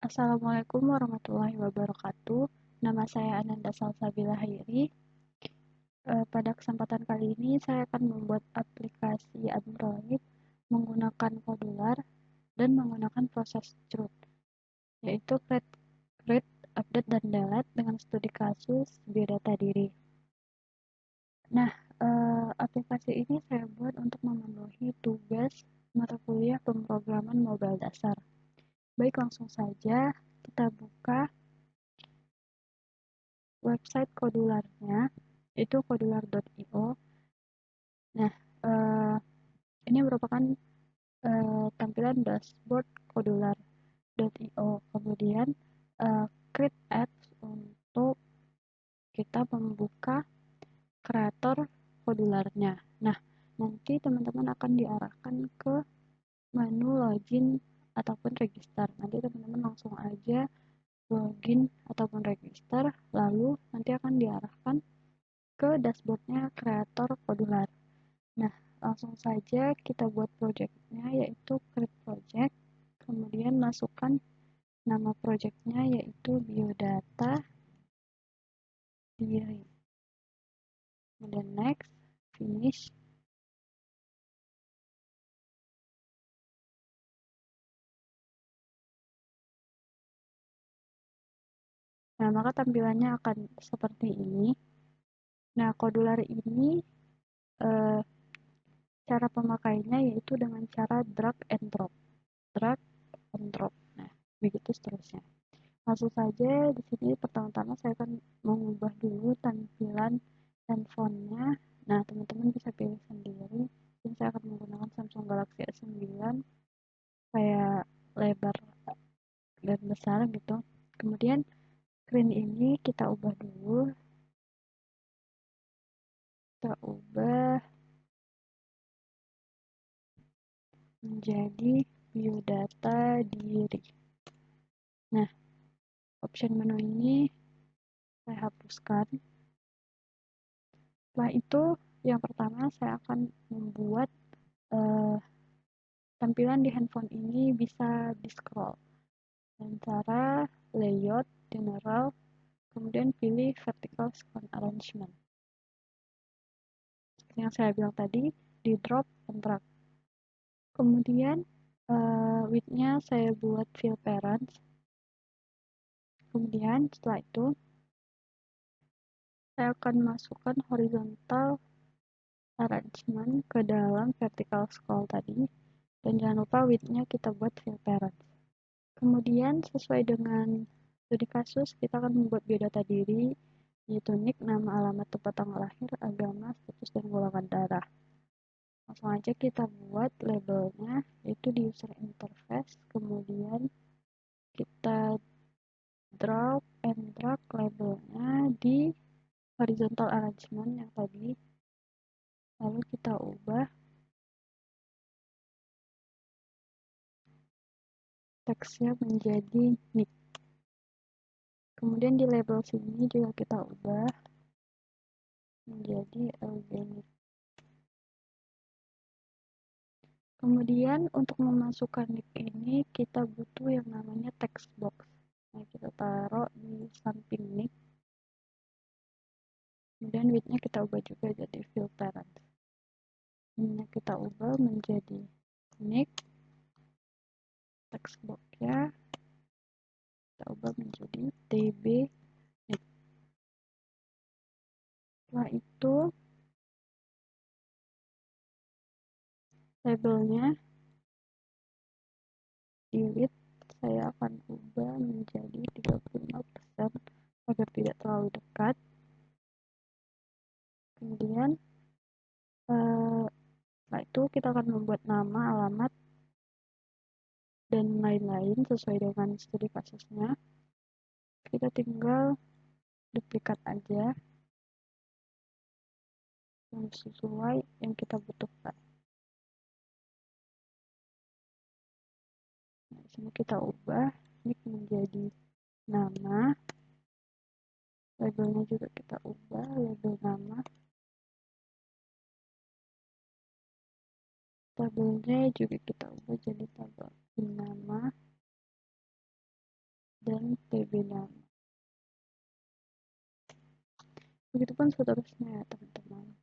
Assalamualaikum warahmatullahi wabarakatuh. Nama saya Ananda Salsabila Hairi. Pada kesempatan kali ini saya akan membuat aplikasi Android menggunakan Kodular dan menggunakan proses CRUD, yaitu create, update, dan delete dengan studi kasus biodata diri. Nah, aplikasi ini saya buat untuk memenuhi tugas mata kuliah pemrograman mobile dasar. Baik, langsung saja kita buka website Kodularnya, itu kodular.io. Nah, ini merupakan tampilan dashboard kodular.io. Kemudian create apps untuk kita membuka kreator kodularnya. Nah, nanti teman-teman akan diarahkan ke menu login ataupun register. Nanti teman-teman langsung aja login ataupun register, lalu nanti akan diarahkan ke dashboardnya kreator kodular. Nah, langsung saja kita buat projectnya, yaitu create project, kemudian masukkan nama projectnya yaitu biodata diri, kemudian next, finish. Nah, maka tampilannya akan seperti ini. Nah, kodular ini eh, cara pemakainya yaitu dengan cara drag and drop, drag and drop. Nah, begitu seterusnya. Langsung saja di sini pertama-tama saya akan mengubah dulu tampilan handphonenya. Nah, teman-teman bisa pilih sendiri. Dan saya akan menggunakan Samsung Galaxy S9 kayak lebar dan besar gitu. Kemudian screen ini kita ubah dulu. Kita ubah menjadi biodata diri. Nah, option menu ini saya hapuskan. Setelah itu, yang pertama saya akan membuat eh, tampilan di handphone ini bisa di-scroll dengan cara layout, general, kemudian pilih vertical screen arrangement. Seperti yang saya bilang tadi, di drop and drag. Kemudian width-nya saya buat fill parents. Kemudian setelah itu saya akan masukkan horizontal arrangement ke dalam vertical scroll tadi. Dan jangan lupa width-nya kita buat fill parents. Kemudian sesuai dengan studi kasus, kita akan membuat biodata diri, yaitu NIK, nama, alamat, tempat tanggal lahir, agama, status, dan golongan darah. Langsung aja kita buat labelnya, yaitu di user interface, kemudian kita drop and drag labelnya di horizontal arrangement yang tadi, lalu kita ubah teksnya menjadi NIK. Kemudian di label sini juga kita ubah menjadi organik. Kemudian untuk memasukkan nick ini kita butuh yang namanya text box. Nah, kita taruh di samping nick. Kemudian width-nya kita ubah juga jadi fill parent. Ini kita ubah menjadi nick. Text box-nya kita ubah menjadi tb nick. Setelah itu labelnya di width saya akan ubah menjadi 35% agar tidak terlalu dekat. Kemudian setelah itu kita akan membuat nama, alamat, dan lain-lain sesuai dengan studi kasusnya. Kita tinggal duplikat aja yang sesuai yang kita butuhkan. Nah, di sini kita ubah nick menjadi nama, labelnya juga kita ubah label nama, tabelnya juga kita ubah jadi tabel nama, dan PB nama. Begitupun seterusnya ya teman-teman.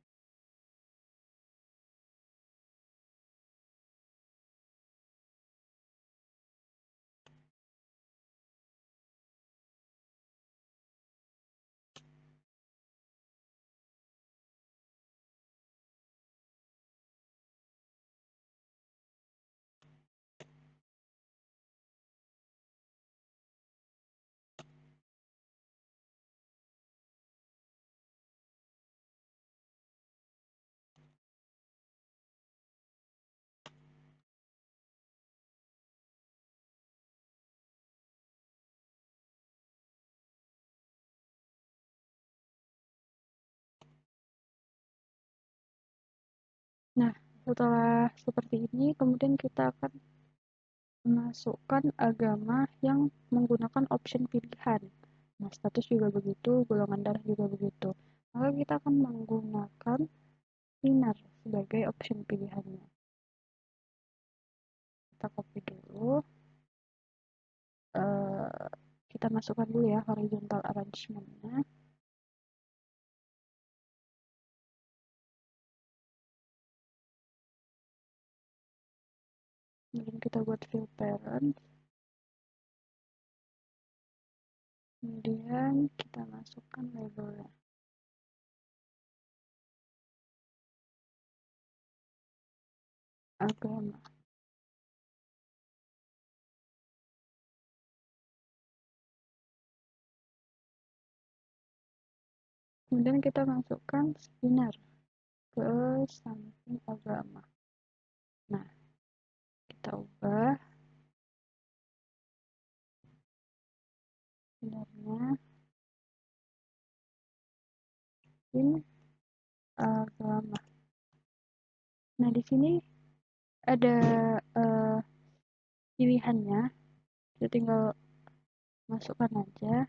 Nah, setelah seperti ini, kemudian kita akan memasukkan agama yang menggunakan option pilihan. Nah, status juga begitu, golongan darah juga begitu. Maka kita akan menggunakan sinar sebagai option pilihannya. Kita copy dulu. Kita masukkan dulu ya horizontal arrangement-nya. Kemudian kita buat fill parent. Kemudian kita masukkan labelnya. Agama. Kemudian kita masukkan sinar ke samping agama. Nah, kita ubah sinarnya in agama. Nah, di sini ada pilihannya. Kita tinggal masukkan aja.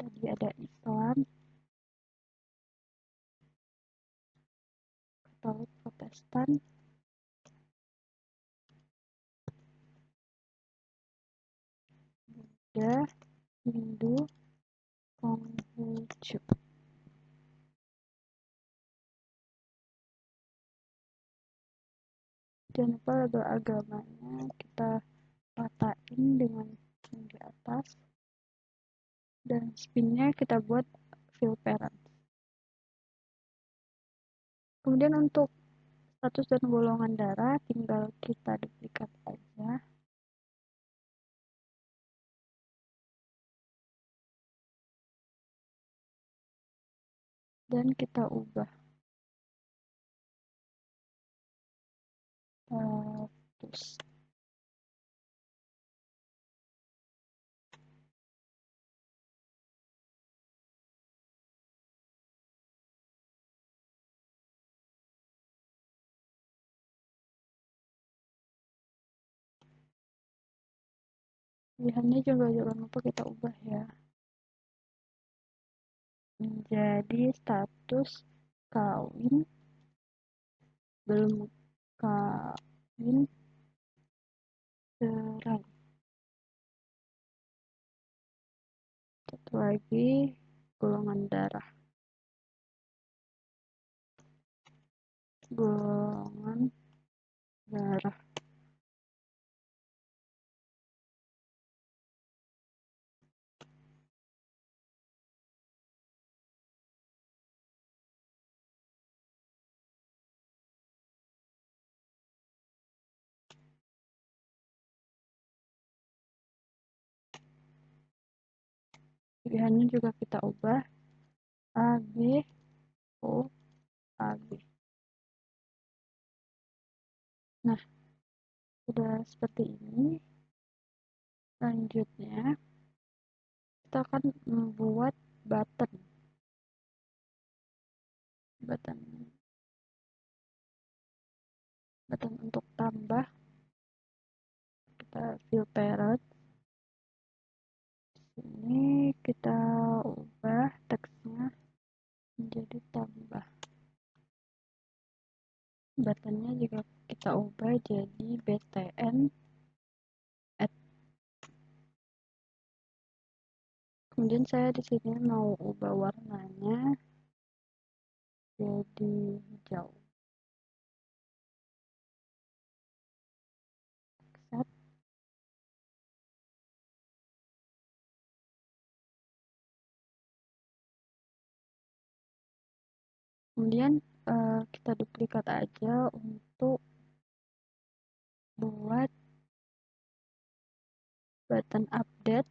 Tadi ada Islam, Katolik, Protestan, Buddha, Hindu, Konghucu. Jangan lupa label agamanya kita ratain dengan yang di atas, dan spinnya kita buat fill parent. Kemudian untuk status dan golongan darah tinggal kita duplikat aja. Dan kita ubah status. Pilihannya juga jangan lupa kita ubah ya. Menjadi status kawin, belum kawin, cerai. Satu lagi golongan darah. Golongan darah. Pilihannya juga kita ubah A, B, O, A, B. Nah, sudah seperti ini. Selanjutnya, kita akan membuat button. Button untuk tambah. Kita fill parent. Ini kita ubah teksnya menjadi tambah. Buttonnya juga kita ubah jadi btn Kemudian saya di sini mau ubah warnanya jadi hijau. Set. Kemudian kita duplikat aja untuk buat button update.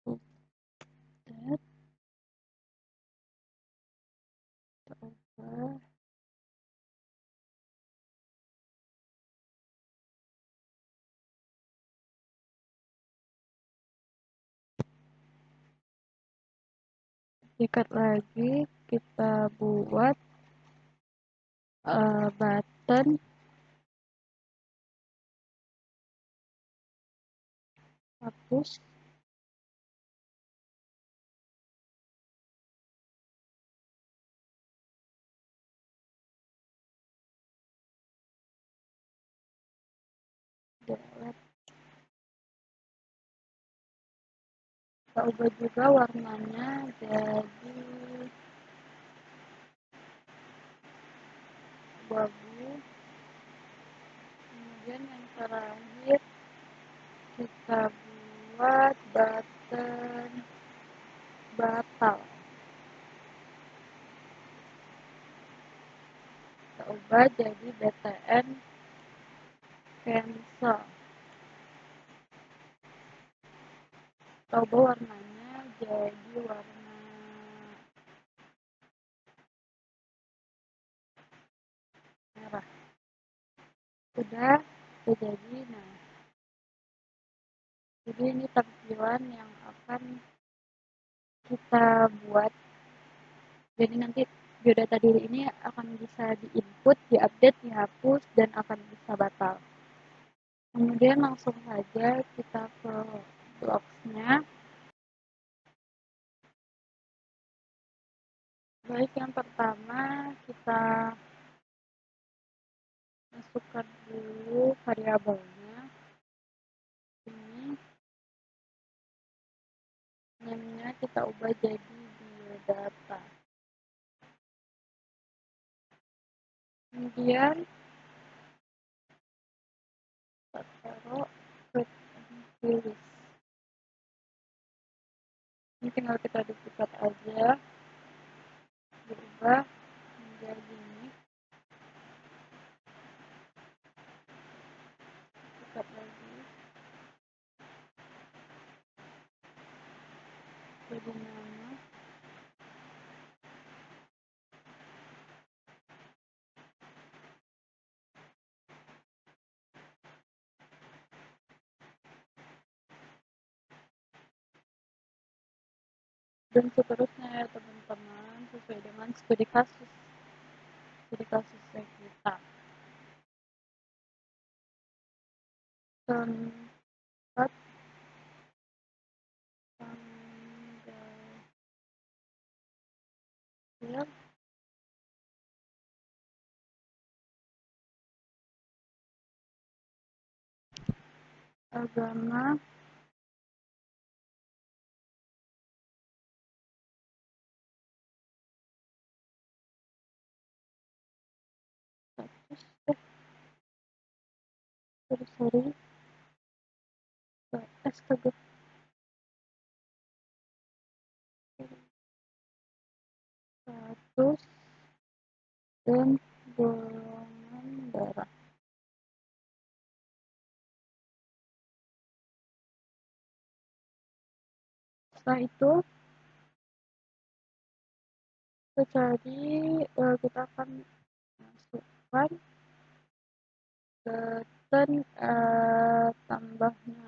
Update. Kita ubah. Duplikat lagi, kita buat button hapus. Delete. Kita ubah juga warnanya jadi abu-abu. Kemudian yang terakhir kita buat button batal. Kita ubah jadi btn cancel. Kita ubah warnanya jadi warna merah. Sudah jadi. Nah, jadi ini tampilan yang akan kita buat. Jadi nanti biodata diri ini akan bisa di-input, di-update, dihapus, dan akan bisa batal. Kemudian langsung saja kita ke blocks-nya. Baik, yang pertama kita masukkan dulu variabelnya. Ini name-nya kita ubah jadi biodata. Kemudian kita taruh create and release. Ini tinggal kita duplikat aja, berubah menjadi ini. Duplikat lagi, jadi nama. Dan seterusnya ya teman-teman, sesuai dengan studi kasusnya kita. Tempat tanggal agama status sorry astaga status dan golongan darah. Setelah itu kita cari, kita akan masukkan button tambahnya.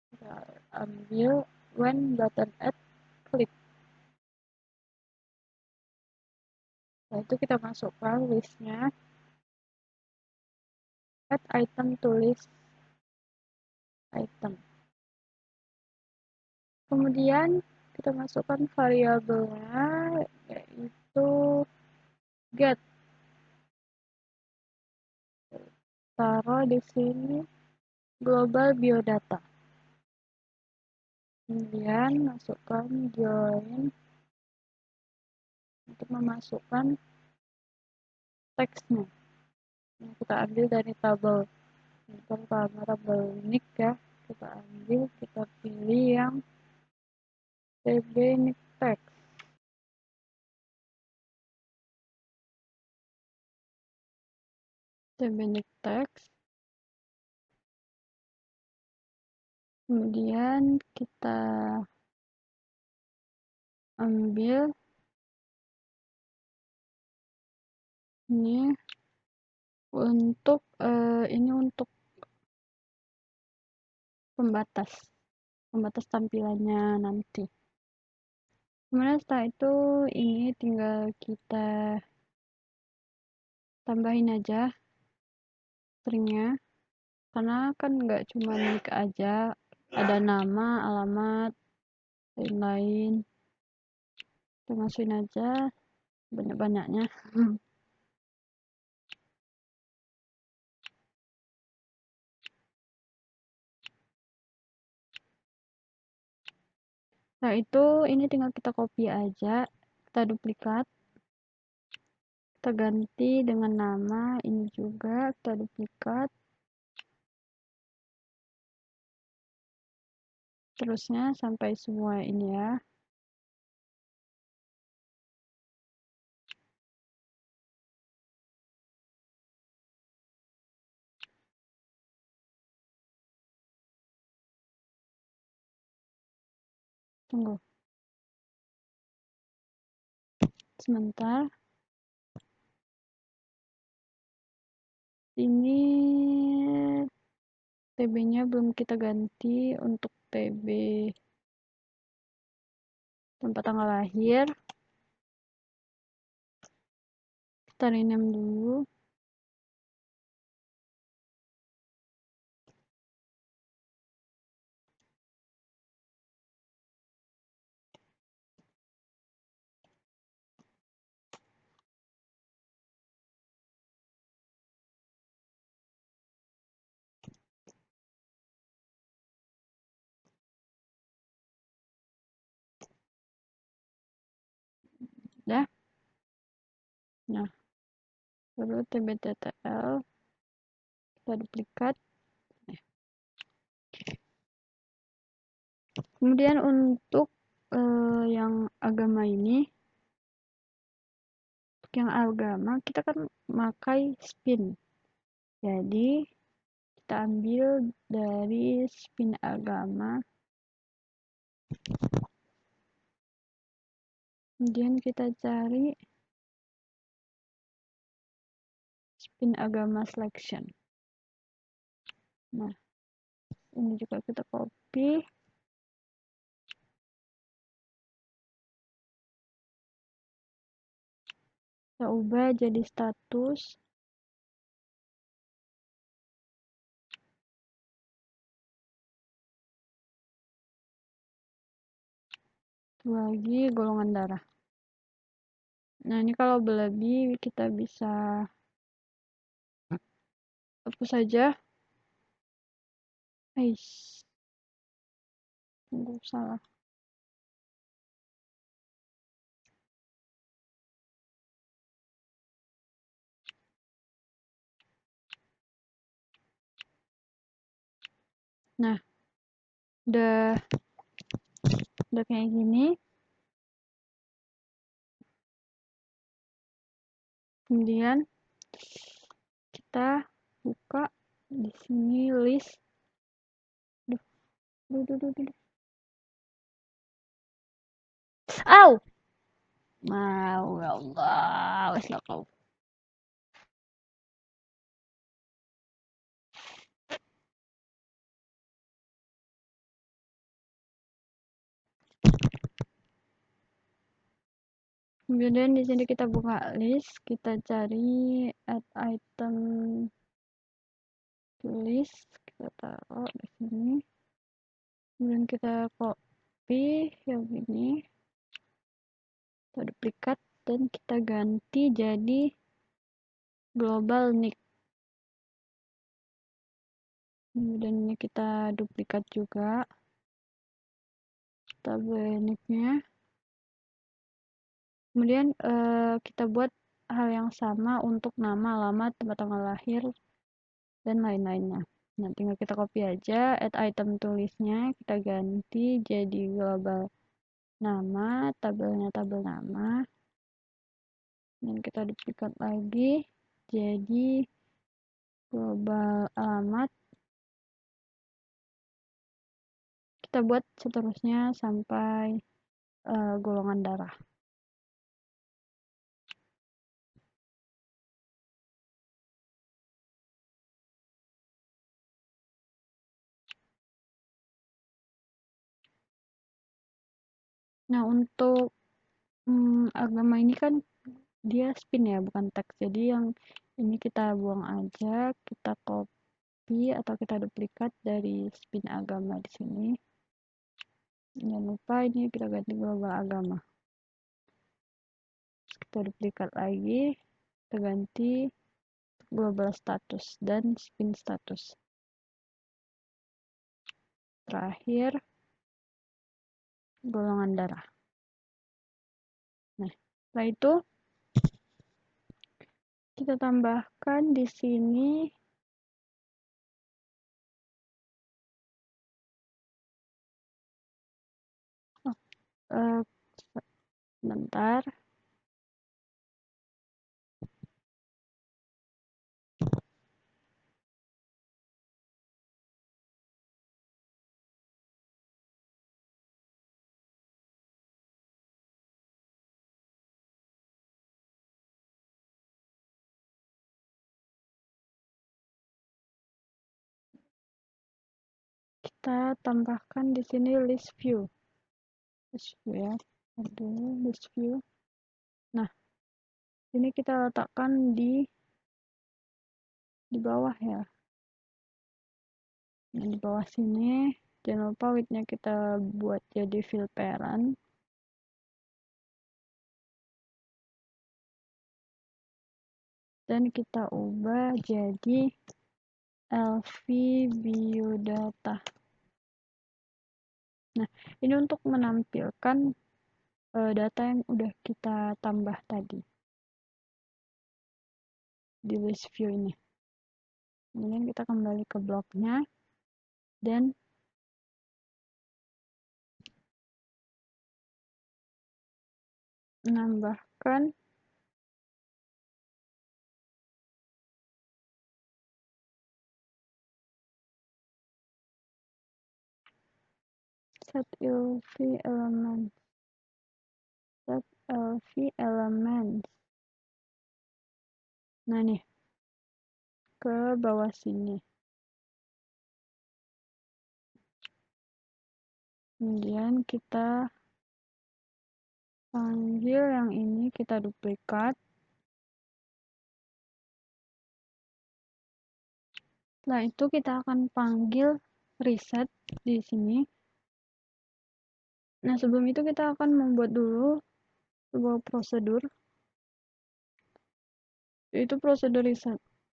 Kita ambil when button add klik. Setelah itu kita masukkan listnya, add item to list item. Kemudian kita masukkan variabelnya yaitu get. taruh di sini global biodata. Kemudian masukkan join untuk memasukkan teksnya. Yang kita ambil dari tabel. Pertama tabel nick ya. Kita ambil, kita pilih yang tb nick text. tb nick text. Kemudian kita ambil ini untuk pembatas tampilannya nanti. Kemudian setelah itu ini tinggal kita tambahin aja stringnya, karena kan nggak cuma nick aja, ada nama, alamat, lain-lain. Kita masukin aja banyak-banyaknya. Nah itu ini tinggal kita copy aja, kita duplikat, kita ganti dengan nama, ini juga kita duplikat, terusnya sampai semua ini ya. Tunggu sebentar, ini TB-nya belum kita ganti untuk TB tempat tanggal lahir. Kita rename dulu. Dah. Nah, baru tbttl kita duplikat. Kemudian untuk yang agama ini, kita kan pakai spin. Jadi kita ambil dari spin agama. Kemudian kita cari spin agama selection. Nah, ini juga kita copy. Kita ubah jadi status. Lagi golongan darah. Nah, ini kalau berlebih kita bisa hapus saja. Tunggu, salah. Nah, udah kayak gini. Kemudian kita buka di sini list. Au! Mau ya Allah, wes lah kau. Kemudian di sini kita buka list, kita cari add item list, kita taruh di sini. Kemudian kita copy yang ini, kita duplikat dan kita ganti jadi global nick. Kemudian ini kita duplikat juga tabel uniquenya. Kemudian kita buat hal yang sama untuk nama, alamat, tempat tanggal lahir, dan lain-lainnya. Nah, tinggal kita copy aja, add item tulisnya, kita ganti jadi global nama, tabelnya tabel nama, dan kita duplikat lagi jadi global alamat. Kita buat seterusnya sampai golongan darah. Nah, untuk agama ini kan dia spin ya, bukan teks. Jadi yang ini kita buang aja, kita copy atau kita duplikat dari spin agama di sini. Jangan lupa ini kita ganti global agama. Kita duplikat lagi, kita ganti global status dan spin status. Terakhir, golongan darah. Nah, setelah itu kita tambahkan di sini sebentar. Kita tambahkan di sini list view. List view ya. Aduh, list view. Nah, ini kita letakkan di bawah ya. Nah, di bawah sini jangan lupa width-nya kita buat jadi fill parent. Dan kita ubah jadi LV biodata. Nah, ini untuk menampilkan data yang udah kita tambah tadi di list view ini. Kemudian kita kembali ke bloknya dan menambahkan set LV element. Set LV element. Nah nih, ke bawah sini. Kemudian kita panggil yang ini, kita duplikat. Setelah itu kita akan panggil reset di sini. Nah, sebelum itu kita akan membuat dulu sebuah prosedur. Itu prosedur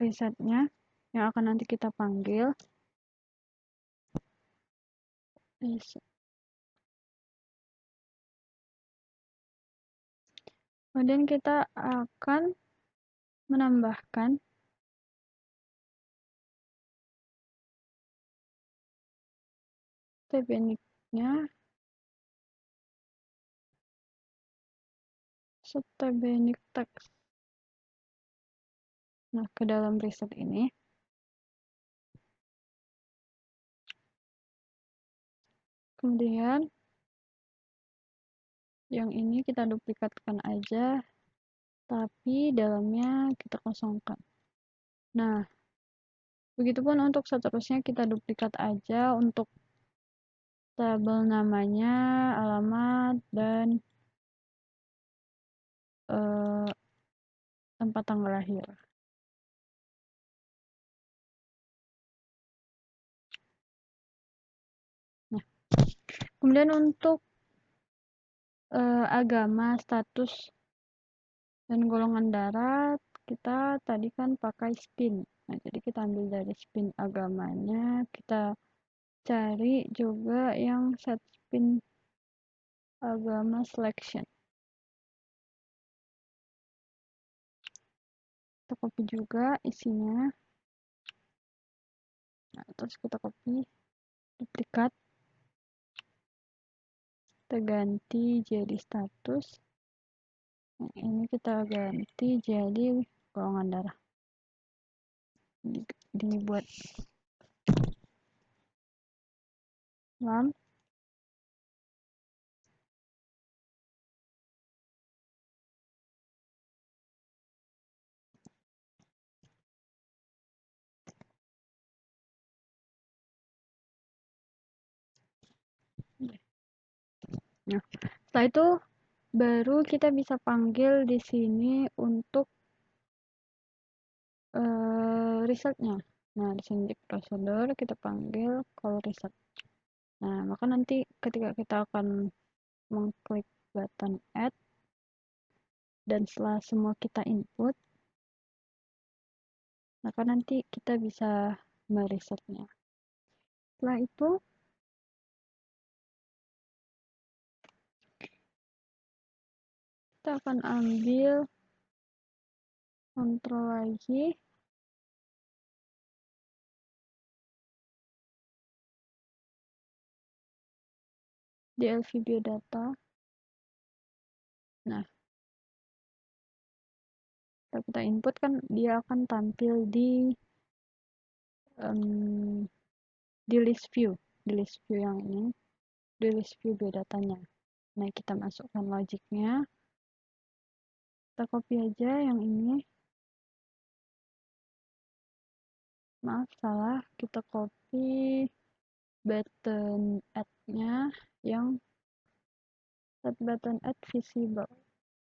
resetnya yang akan nanti kita panggil. Reset. Kemudian kita akan menambahkan tbnik-nya tbnik text. Nah, ke dalam reset ini kemudian yang ini kita duplikatkan aja, tapi dalamnya kita kosongkan. Nah, begitupun untuk seterusnya kita duplikat aja untuk tabel namanya, alamat, dan tempat tanggal lahir. Nah, kemudian untuk agama, status, dan golongan darah, kita tadi kan pakai spin. Nah, jadi kita ambil dari spin agamanya, kita cari juga yang set spin agama selection. Kita copy juga isinya. Nah, terus kita copy, duplikat, kita ganti jadi status. Nah, ini kita ganti jadi golongan darah. Dibuat lam. Nah, setelah itu baru kita bisa panggil di sini untuk risetnya. Nah, di sini di prosedur kita panggil call reset. Nah, maka nanti ketika kita akan mengklik button add dan setelah semua kita input, maka nanti kita bisa meresetnya. Setelah itu kita akan ambil kontrol lagi, DLV biodata. Nah, kalau kita input kan dia akan tampil di list view yang ini, di list view biodatanya. Nah, kita masukkan logiknya, kita copy aja yang ini. Maaf, salah, kita copy button add-nya yang set button add visible.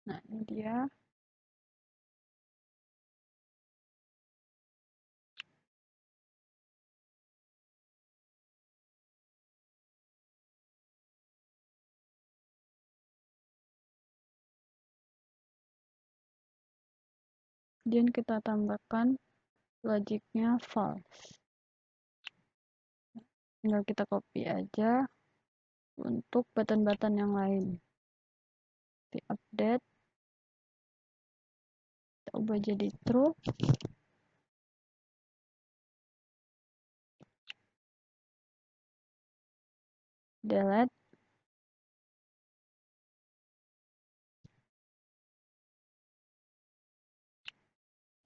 Nah, ini dia. Dan kita tambahkan logiknya false. Tinggal kita copy aja untuk button-button yang lain. Di update, kita ubah jadi true. Delete.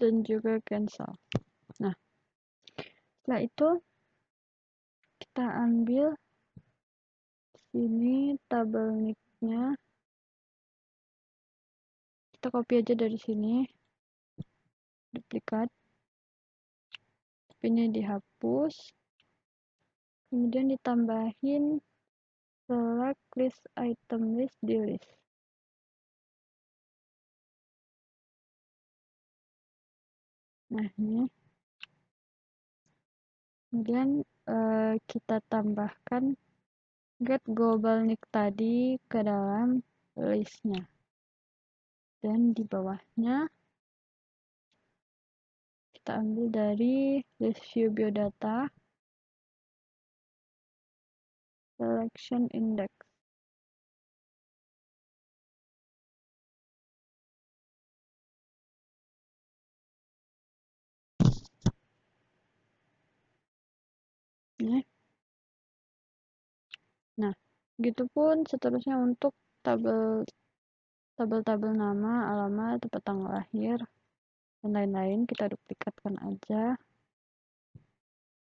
Dan juga cancel. Nah, setelah itu kita ambil sini tabel nick-nya. Kita copy aja dari sini. Duplikat. Ini dihapus. Kemudian ditambahin select list item list di list. Nah, ini. Kemudian kita tambahkan get global nick tadi ke dalam listnya. Dan di bawahnya kita ambil dari list view biodata selection index. Nah, begitupun seterusnya untuk tabel nama, alamat, tempat tanggal lahir, dan lain-lain. Kita duplikatkan aja.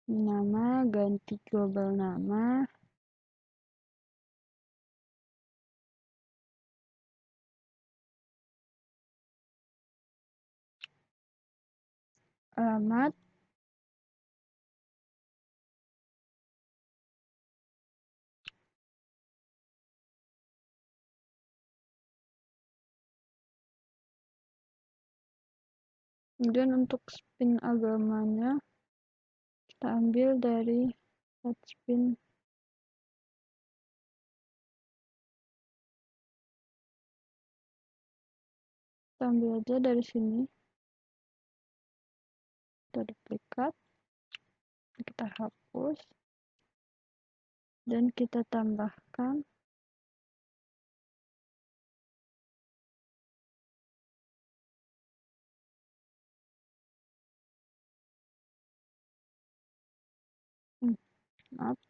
Nama, ganti global nama. Alamat. Kemudian untuk spin agamanya, kita ambil dari set spin. Kita ambil aja dari sini. kita duplikat, kita hapus, dan kita tambahkan maaf,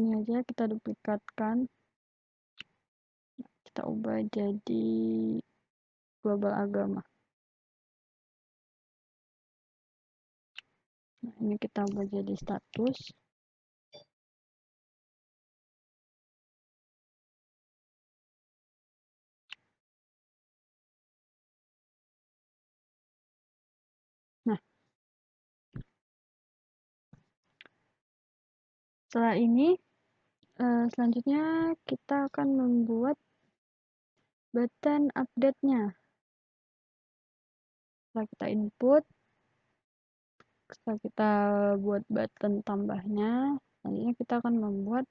ini aja kita duplikatkan, kita ubah jadi global agama. Nah, ini kita ubah jadi status. Nah, setelah ini selanjutnya kita akan membuat button update-nya. Setelah kita input, setelah kita buat button tambahnya, selanjutnya kita akan membuat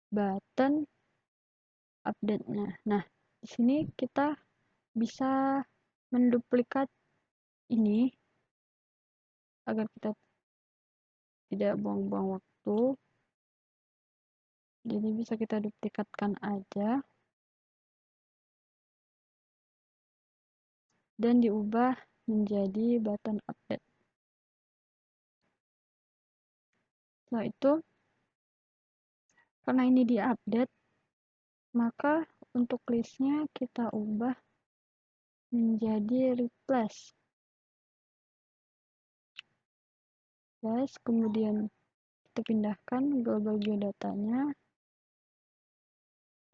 button update-nya. Nah, di sini kita bisa menduplikat ini agar kita tidak buang-buang waktu. Jadi bisa kita duplikatkan aja dan diubah menjadi button update. Setelah itu, karena ini diupdate, maka untuk listnya kita ubah menjadi replace. Kemudian kita pindahkan global biodatanya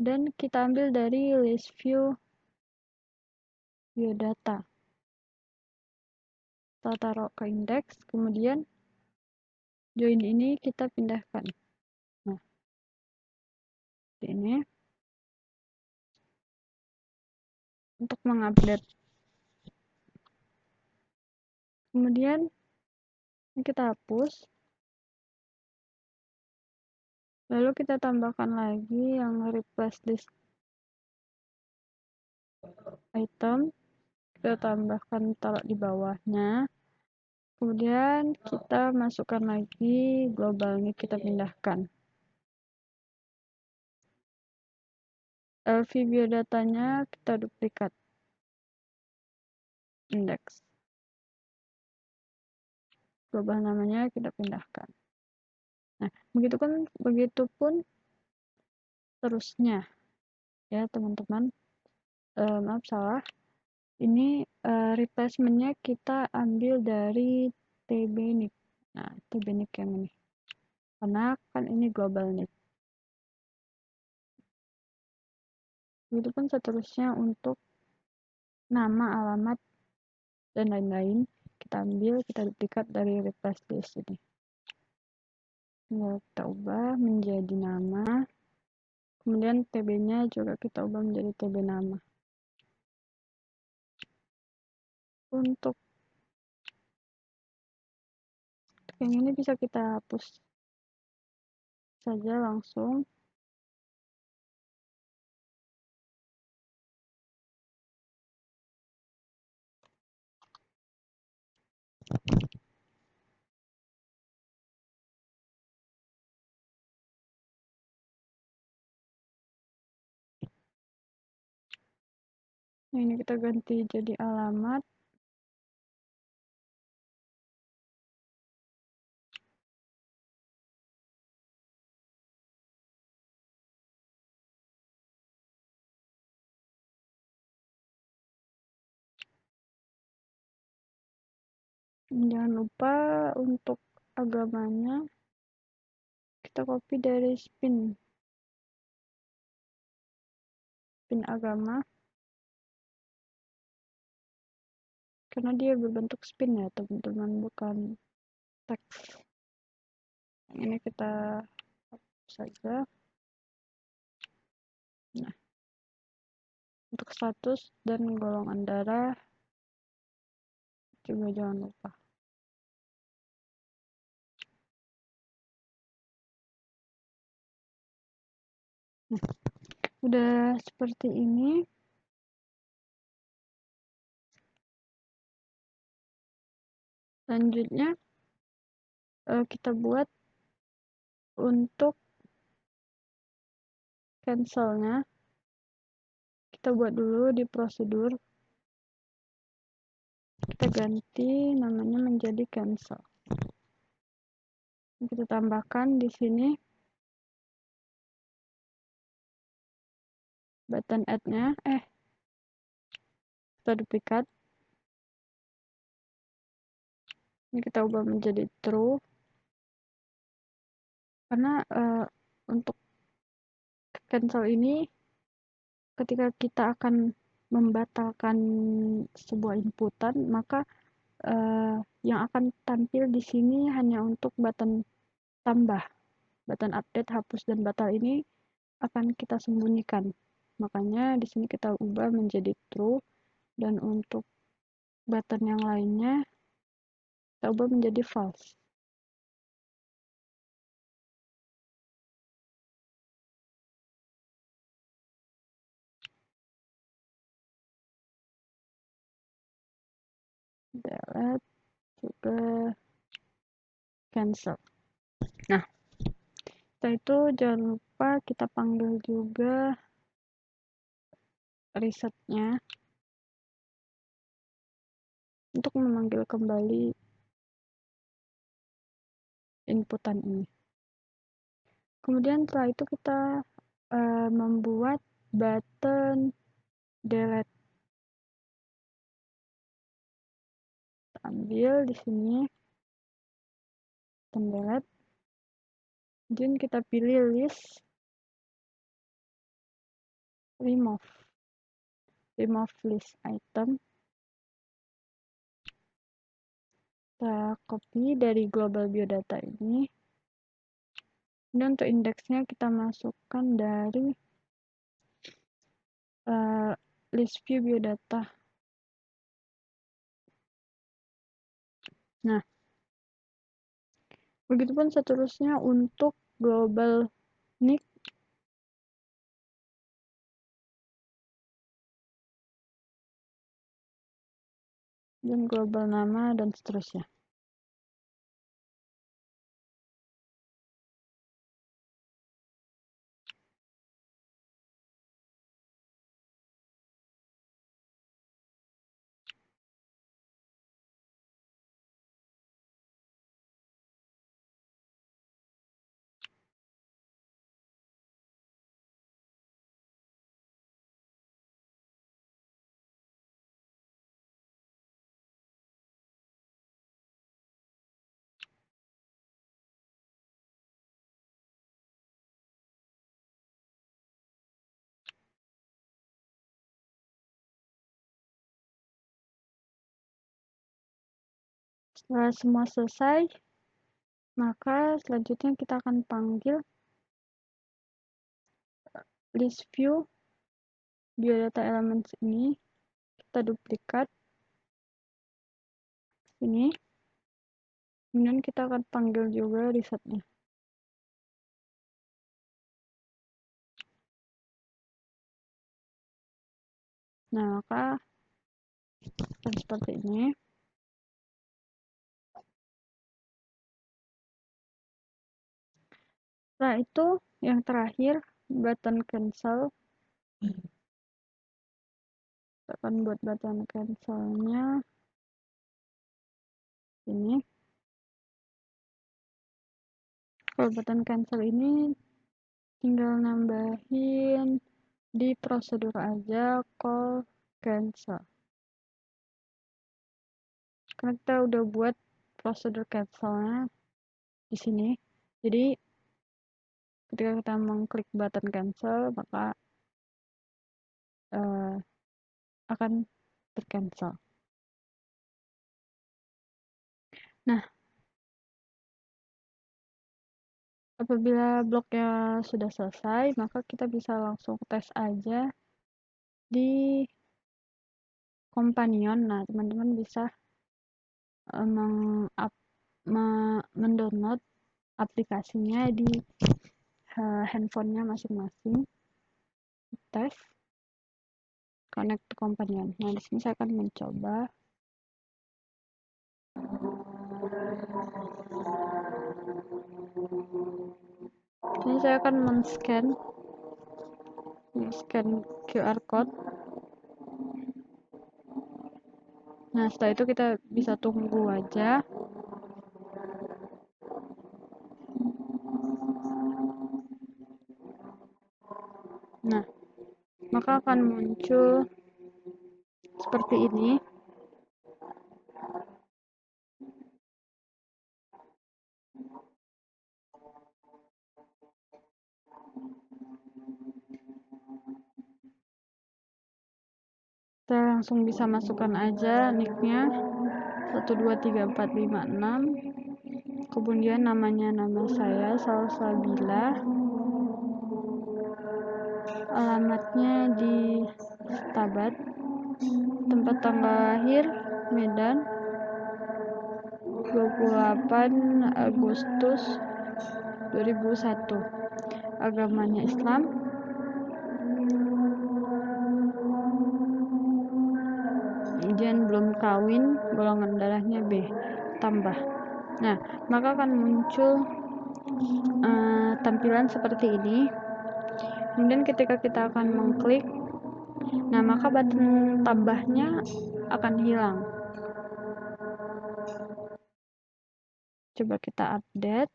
dan kita ambil dari list view biodata. Kita taruh ke indeks, kemudian join ini kita pindahkan. Nah, ini untuk mengupdate. Kemudian kita hapus. Lalu kita tambahkan lagi yang replace list item. Kita tambahkan, taruh di bawahnya. Kemudian kita masukkan lagi globalnya, kita pindahkan. LV biodatanya kita duplikat. Indeks. Global namanya kita pindahkan. Nah, begitupun terusnya. Ya, teman-teman. Maaf salah. Ini replacementnya kita ambil dari tbnic. Nah, tbnic yang ini. Karena kan ini global nick. Begitupun seterusnya untuk nama, alamat, dan lain-lain. Kita ambil, kita duplikat dari replace list ini. Kita ubah menjadi nama. Kemudian tb-nya juga kita ubah menjadi tb nama. Untuk yang ini bisa kita hapus saja langsung. Nah, ini kita ganti jadi alamat. Jangan lupa untuk agamanya kita copy dari spin agama, karena dia berbentuk spin ya teman-teman, bukan teks. Ini kita hapus saja. Nah, untuk status dan golongan darah juga jangan lupa. Nah, udah seperti ini. Selanjutnya kita buat untuk cancelnya, kita buat dulu di prosedur, kita ganti namanya menjadi cancel. Kita tambahkan di sini button add-nya, kita duplikat, ini kita ubah menjadi true, karena untuk cancel ini ketika kita akan membatalkan sebuah inputan, maka yang akan tampil di sini hanya untuk button tambah, button update, hapus, dan batal ini akan kita sembunyikan. Makanya di sini kita ubah menjadi true, dan untuk button yang lainnya kita ubah menjadi false. Delete juga cancel. Nah, setelah itu jangan lupa kita panggil juga resetnya untuk memanggil kembali inputan ini. Kemudian setelah itu kita membuat button delete. Ambil di sini button delete, kemudian kita pilih list, remove list item, kita copy dari global biodata ini, dan untuk indeksnya kita masukkan dari list view biodata. Nah, begitupun seterusnya untuk global nick dan global nama dan seterusnya. Setelah semua selesai, maka selanjutnya kita akan panggil list view biodata elements ini, kita duplikat sini, kemudian kita akan panggil juga resetnya. Nah, maka seperti ini. Setelah itu, yang terakhir, button cancel. Kita akan buat button cancelnya ini. Kalau button cancel ini tinggal nambahin di prosedur aja call cancel. Karena kita udah buat prosedur cancelnya di sini. Jadi ketika kita mengklik button cancel, maka akan tercancel. Nah, apabila bloknya sudah selesai, maka kita bisa langsung tes aja di companion. Nah, teman-teman bisa mendownload aplikasinya di handphonenya masing-masing. Tes connect to companion. Nah, di sini saya akan mencoba. Jadi saya akan men-scan QR code. Nah, setelah itu kita bisa tunggu aja. Nah, maka akan muncul seperti ini. Kita langsung bisa masukkan aja nicknya 123456, kemudian nama saya Salsabila, alamatnya di Stabat, tempat tanggal lahir Medan 28 Agustus 2001, agamanya Islam, kemudian belum kawin, golongan darahnya B, tambah. Nah, maka akan muncul tampilan seperti ini. Kemudian ketika kita akan mengklik, nah maka button tambahnya akan hilang. Coba kita update,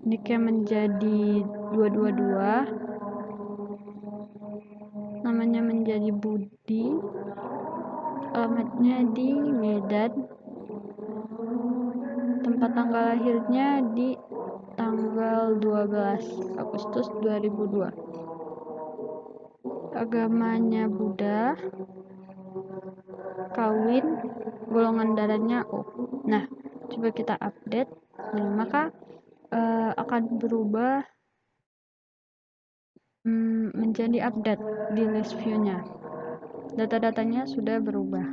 nicknya menjadi 222, namanya menjadi Budi, alamatnya di Medan, tempat tanggal lahirnya di tanggal 12 Agustus 2002, agamanya Buddha, kawin, golongan darahnya O. Nah, coba kita update. Nah, maka akan berubah menjadi update di list view-nya. Data-datanya sudah berubah.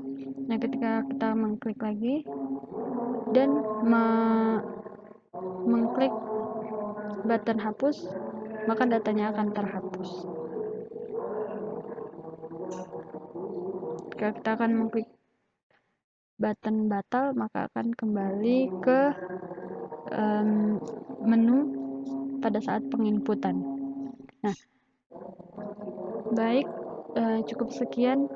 Nah, ketika kita mengklik lagi dan mengklik button hapus, maka datanya akan terhapus. Jika kita akan mengklik button batal, maka akan kembali ke menu pada saat penginputan. Nah, baik, cukup sekian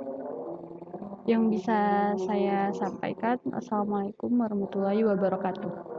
yang bisa saya sampaikan. Assalamualaikum warahmatullahi wabarakatuh.